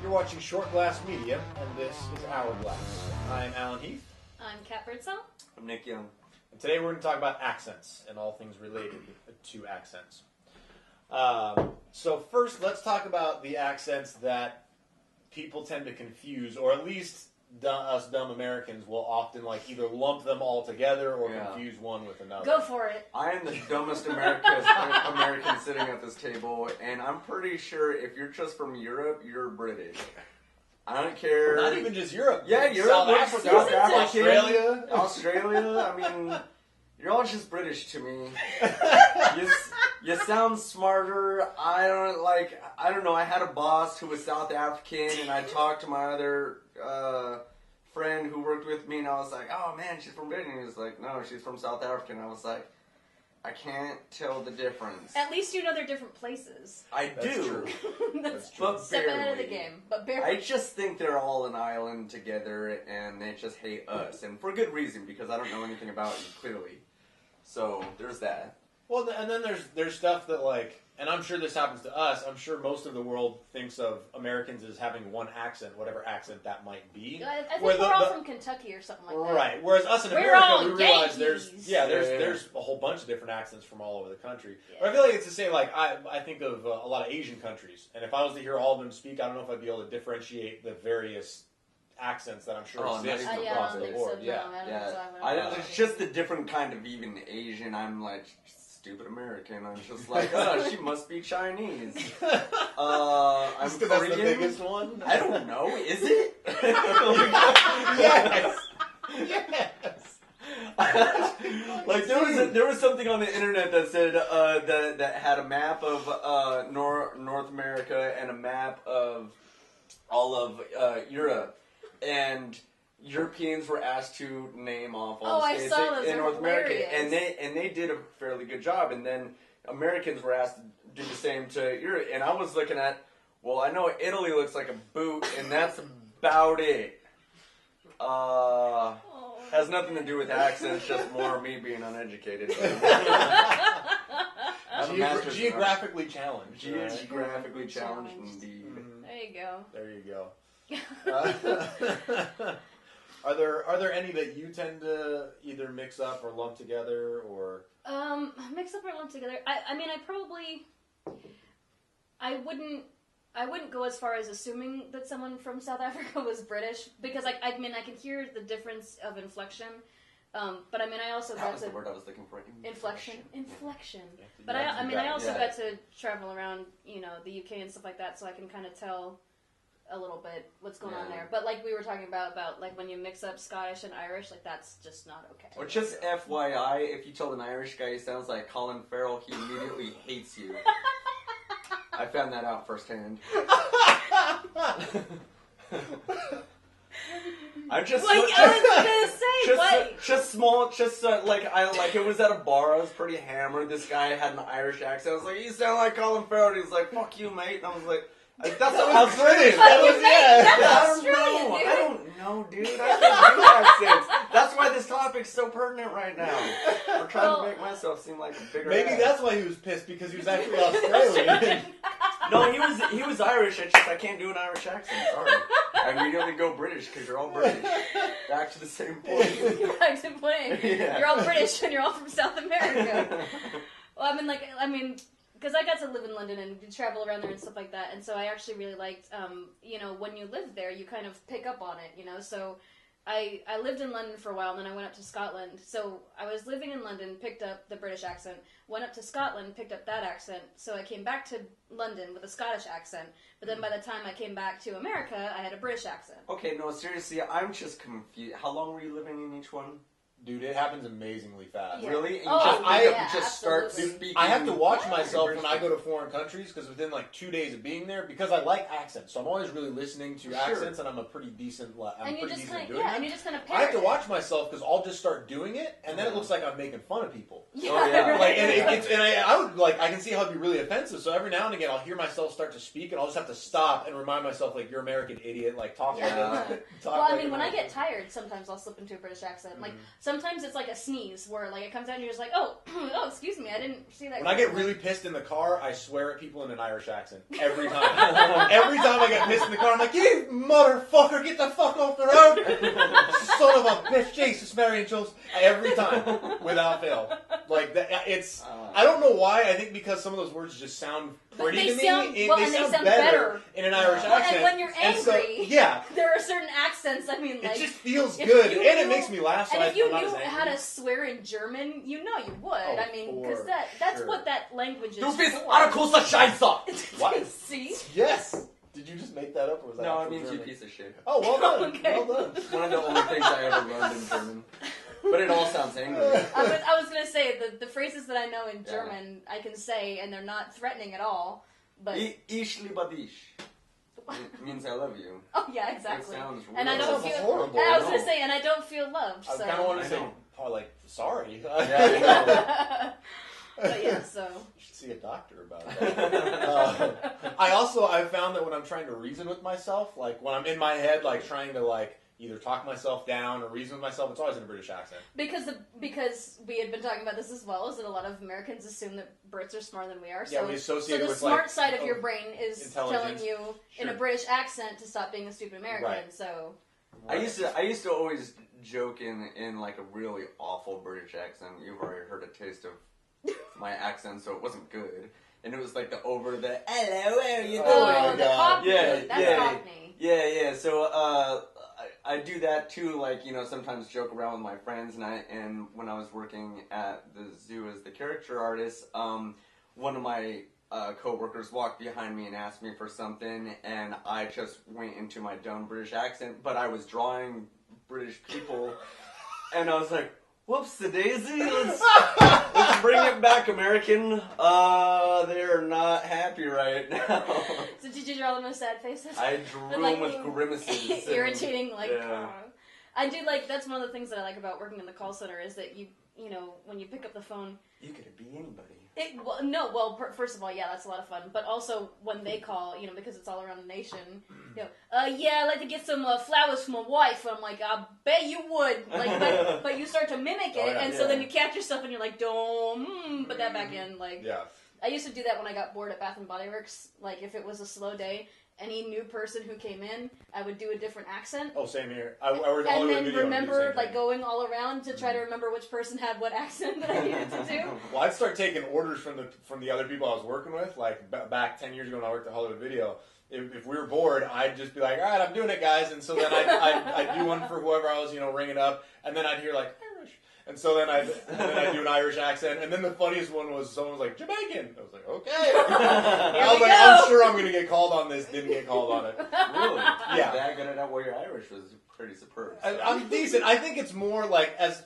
You're watching Short Glass Media, and this is Hourglass. I'm Allan Heath. I'm Kat Birdsell. I'm Nick Young. And today we're going to talk about accents and all things related to accents. So first, let's talk about the accents that people tend to confuse, or at least us dumb Americans will often either lump them all together or confuse one with another. Go for it. I am the dumbest American sitting at this table, and I'm pretty sure if you're just from Europe, you're British. I don't care. Not even just Europe. Yeah, Europe, South Africa, Australia. I mean, you're all just British to me. You sound smarter. I don't know. I had a boss who was South African, and I talked to my other friend who worked with me, and I was like, "Oh man, she's from Britain." And he was like, "No, she's from South Africa." And I was like, "I can't tell the difference." At least you know they're different places. I do. True. That's but step ahead of the game. But barely. I just think they're all an island together, and they just hate us, and for good reason, because I don't know anything about you, clearly. So there's that. Well, and then there's stuff that and I'm sure this happens to us. I'm sure most of the world thinks of Americans as having one accent, whatever accent that might be. I think we're all from Kentucky or something like that. Right. Whereas us in We're America, all we realize Yankees. there's a whole bunch of different accents from all over the country. Yeah. But I feel like it's the same. I think of a lot of Asian countries, and if I was to hear all of them speak, I don't know if I'd be able to differentiate the various accents that I'm sure exist I across don't the think board. so. Yeah. No, I don't think so. It's just a different kind of even Asian. I'm like, stupid American. I'm just like, she must be Chinese. I'm Just 'cause that's the Korean. biggest one? I don't know. Is it? Yes. Yes. There was something on the internet that said that had a map of North America and a map of all of Europe, and Europeans were asked to name off all the states in North America, and they did a fairly good job. And then Americans were asked to do the same to Europe. And I was looking at, well, I know Italy looks like a boot, and that's about it. Has nothing to do with accents, just more me being uneducated. Geographically challenged. Geographically challenged, indeed. Mm-hmm. There you go. Are there any that you tend to either mix up or lump together, or Mix up or lump together. I wouldn't go as far as assuming that someone from South Africa was British, because I can hear the difference of inflection. But I also that got was to the word I was looking for. Inflection. Yeah, But I also got to travel around, the UK and stuff like that, so I can kind of tell a little bit what's going on there. But we were talking about when you mix up Scottish and Irish, that's just not okay. Or just FYI, if you told an Irish guy he sounds like Colin Farrell, he immediately hates you. I found that out firsthand. I'm just I was gonna say, it was at a bar. I was pretty hammered. This guy had an Irish accent. I was like, "You sound like Colin Farrell." And he was like, "Fuck you, mate." And I was like, "That's Australian." I don't know, dude. I can't do accents. That's why this topic's so pertinent right now. I'm trying to make myself seem like a bigger. Maybe that's why he was pissed, because he was actually Australian. No, he was Irish. I can't do an Irish accent. Sorry. I immediately go British because you're all British. Back to the same point. Back to playing. Yeah. You're all British and you're all from South America. Well, because I got to live in London and travel around there and stuff like that, and so I actually really liked, when you live there, you kind of pick up on it, so I lived in London for a while, and then I went up to Scotland. So I was living in London, picked up the British accent, went up to Scotland, picked up that accent, so I came back to London with a Scottish accent, but then by the time I came back to America, I had a British accent. Okay, no, seriously, I'm just confused. How long were you living in each one? Dude, it happens amazingly fast. Yeah. Really? And I just start speaking. I have to watch myself when I go to foreign countries, because within 2 days of being there, because I like accents, so I'm always really listening to accents, and I'm a pretty decent. And you just kind of I have to watch myself, because I'll just start doing it, and then it looks like I'm making fun of people. Yeah, Oh, yeah. right. I can see how it'd be really offensive. So every now and again, I'll hear myself start to speak, and I'll just have to stop and remind myself, you're American idiot, talk. Yeah. Talk Well, like when I American. get tired, sometimes I'll slip into a British accent. Sometimes it's like a sneeze where like it comes out and you're just like, oh, oh, excuse me, I didn't see that. When I get really pissed in the car, I swear at people in an Irish accent. Every time. Every time I get pissed in the car, I'm like, you motherfucker, get the fuck off the road! Son of a bitch, Jesus, Mary and Joseph. Every time, without fail. Like, it's, I don't know why, I think because some of those words just sound pretty to me. They sound better in an Irish accent. And when you're angry, so, yeah. there are certain accents, I mean, like... It just feels good, and it makes me laugh, so and if you I'm knew not as how to swear in German, you know you would. Oh, I mean, because that's sure. what that language is Du bist for. eine große Scheiße! What? See? Yes! Did you just make that up, or was that No, it actual means you German? piece of shit. Oh, well done. Okay. Well done. One of the only things I ever learned in German. But it all sounds angry. I was gonna say, the phrases that I know in Yeah. German, I can say, and they're not threatening at all, but... Ich liebe dich. It means I love you. Oh, yeah, exactly. It sounds and I real. don't That feel... sounds horrible. And I was No. gonna say, and I don't feel loved, I so... kind of want to I say, know. oh, like, sorry. Yeah, But yeah, so... You should see a doctor about that. I found that when I'm trying to reason with myself, like when I'm in my head, like trying to like either talk myself down or reason with myself, it's always in a British accent. Because we had been talking about this as well, is that a lot of Americans assume that Brits are smarter than we are. Yeah, So, we associate so it the with smart like side of your brain is telling intelligence. you in a Sure. British accent to stop being a stupid American. Right. So I used to always joke in like a really awful British accent. You've already heard a taste of my accent, so it wasn't good. And it was like the over the hello, how are you doing? Oh, my the God. Cockney, Yeah, that's yeah. Cockney. Yeah. So I do that too. Like, you know, sometimes joke around with my friends. And when I was working at the zoo as the caricature artist, one of my coworkers walked behind me and asked me for something, and I just went into my dumb British accent. But I was drawing British people, and I was like, whoops, the daisy. Let's bring it back, American. They're not happy right now. So did you draw them with sad faces? I drew And, like, them with grimaces. and- irritating, like. Yeah. I do like. That's one of the things that I like about working in the call center is that you know when you pick up the phone. You could be anybody. First of all, yeah, that's a lot of fun. But also when they call, you know, because it's all around the nation, you know, yeah, I'd like to get some flowers for my wife. And I'm like, I bet you would. Like, but you start to mimic it, Oh, yeah, and so then you catch yourself, and you're like, don't put that back in. Like, Yeah. I used to do that when I got bored at Bath and Body Works. Like, if it was a slow day, any new person who came in, I would do a different accent. Oh, same here. I worked And all over then video. remember, like, going all around to try to remember which person had what accent that I needed to do. Well, I'd start taking orders from the other people I was working with, like back 10 years ago when I worked at Hollywood Video. If we were bored, I'd just be like, all right, I'm doing it, guys. And so then I'd do one for whoever I was, you know, ringing up. And then I'd hear, like, Irish. And so then I'd do an Irish accent. And then the funniest one was someone was like, Jamaican. I was like, okay. I was like, I'm sure I'm going to get called on this. Didn't get called on it. Really? Yeah. That good at that. Well, your Irish was pretty superb. So. I'm decent. I think it's more like as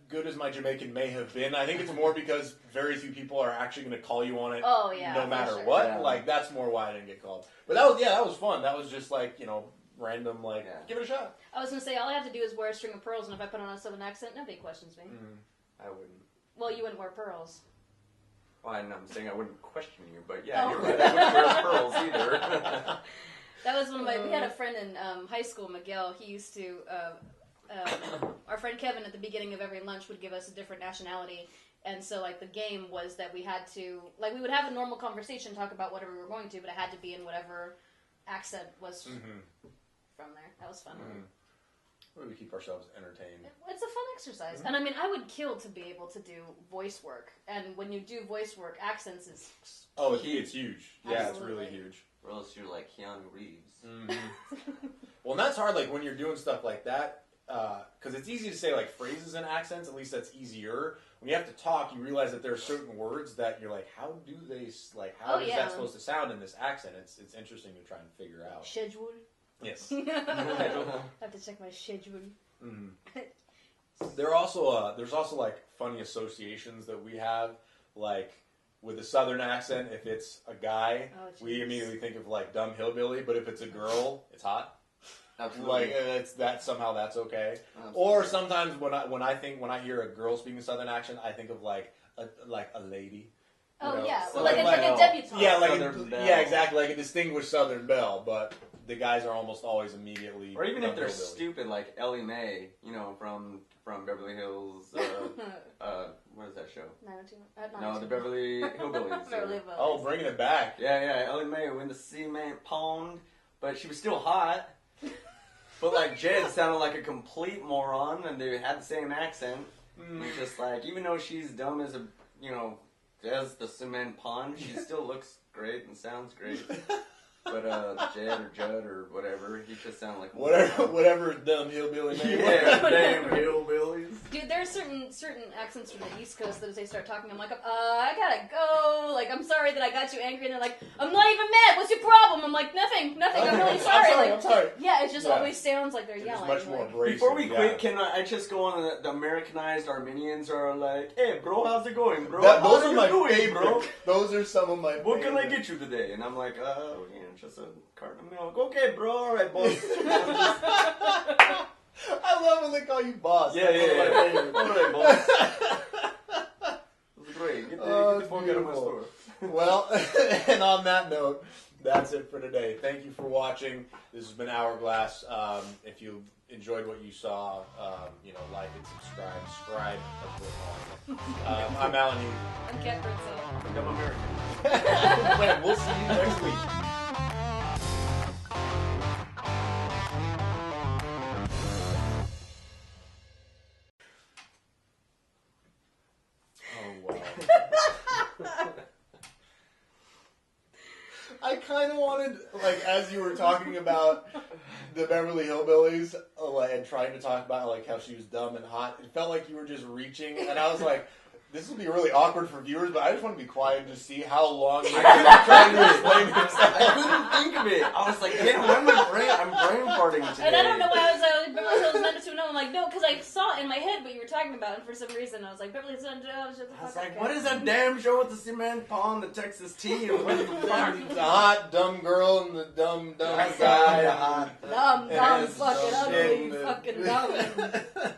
good as my Jamaican may have been. I think it's more because very few people are actually going to call you on it. Oh, yeah, no for matter sure. what. Yeah. Like that's more why I didn't get called. But that was fun. That was just like, you know, random. Like give it a shot. I was gonna say all I have to do is wear a string of pearls, and if I put on a southern accent, nobody questions me. I wouldn't. Well, you wouldn't wear pearls. Well, I'm saying I wouldn't question you, but yeah, Oh. you're right. I wouldn't wear pearls either. That was one of my. We had a friend in high school, Miguel. He used to. Our friend Kevin at the beginning of every lunch would give us a different nationality, and so like the game was that we had to like we would have a normal conversation, talk about whatever we were going to, but it had to be in whatever accent was from there. That was fun. We keep ourselves entertained. It's a fun exercise, and I mean, I would kill to be able to do voice work. And when you do voice work, accents is Oh, it's huge. Yeah, Absolutely. it's really huge. Or else you're like Keanu Reeves. Well, and that's hard. Like when you're doing stuff like that, because it's easy to say like phrases and accents. At least that's easier. When you have to talk, you realize that there are certain words that you're like, how do they like? How is that supposed to sound in this accent? It's interesting to try and figure out. schedule. Yes. I have to check my schedule. There's also like funny associations that we have, like with a southern accent. If it's a guy, we immediately think of like dumb hillbilly, but if it's a girl, it's hot. Absolutely. Like it's that somehow that's okay. Absolutely. Or sometimes when I hear a girl speaking a southern accent, I think of like a lady. Oh know, yeah, so well, like a debutante. Yeah, Southern belle. yeah, exactly, like a distinguished Southern belle, but the guys are almost always immediately. Or even if they're hillbilly. stupid, like Ellie Mae, from Beverly Hills. What is that show? 902. No, the Beverly Hillbillies. Beverly Hillbillies. Oh, bringing it back. Yeah, Ellie Mae in the cement pond, but she was still hot. But like Jed sounded like a complete moron, and they had the same accent. It's just like, even though she's dumb as as the cement pond, she still looks great and sounds great. But Jed or Judd or whatever, he just sounded like whatever dumb hillbilly name. Yeah, damn hillbillies. Dude, there are certain accents from the East Coast that as they start talking, I'm like, I gotta go. Like, I'm sorry that I got you angry, and they're like, I'm not even mad. What's your problem? I'm like, nothing. I'm really sorry. I'm sorry. Yeah, it just always sounds like they're yelling. Much more abrasive. Before we quit, can I just go on the Americanized Armenians are like, hey bro, how's it going, bro? Those are my doing, favorite. bro? Those are some of my What can I favorite. get you today? And I'm like, just a carton of milk. Okay, bro. All right, boss. I love when they call you boss. Yeah. That's one of my favorites. All right, boss. That's great. Get the fuck out of my store. Well, and on that note, that's it for today. Thank you for watching. This has been Hourglass. If you enjoyed what you saw, like and subscribe. That's what we're calling it. I'm Allan Heath. I'm Kat Britzel. I think I'm American. Wait, we'll see you next week. I kind of wanted, as you were talking about the Beverly Hillbillies, and trying to talk about, how she was dumb and hot, it felt like you were just reaching, and I was like, this will be really awkward for viewers, but I just want to be quiet and just see how long you're trying to explain yourself. I couldn't think of it. I was like, damn, I'm brain farting today. And I don't know why I was like, Beverly Hills 90210. I'm like, no, because I saw it in my head what you were talking about, and for some reason I was like, Beverly Hills 90210. I was like, what is that damn show with the cement pond, the Texas tea, and what the fuck? The hot, dumb girl and the dumb That guy. guy, hot. Dumb, And fucking some ugly, shit. fucking dumb.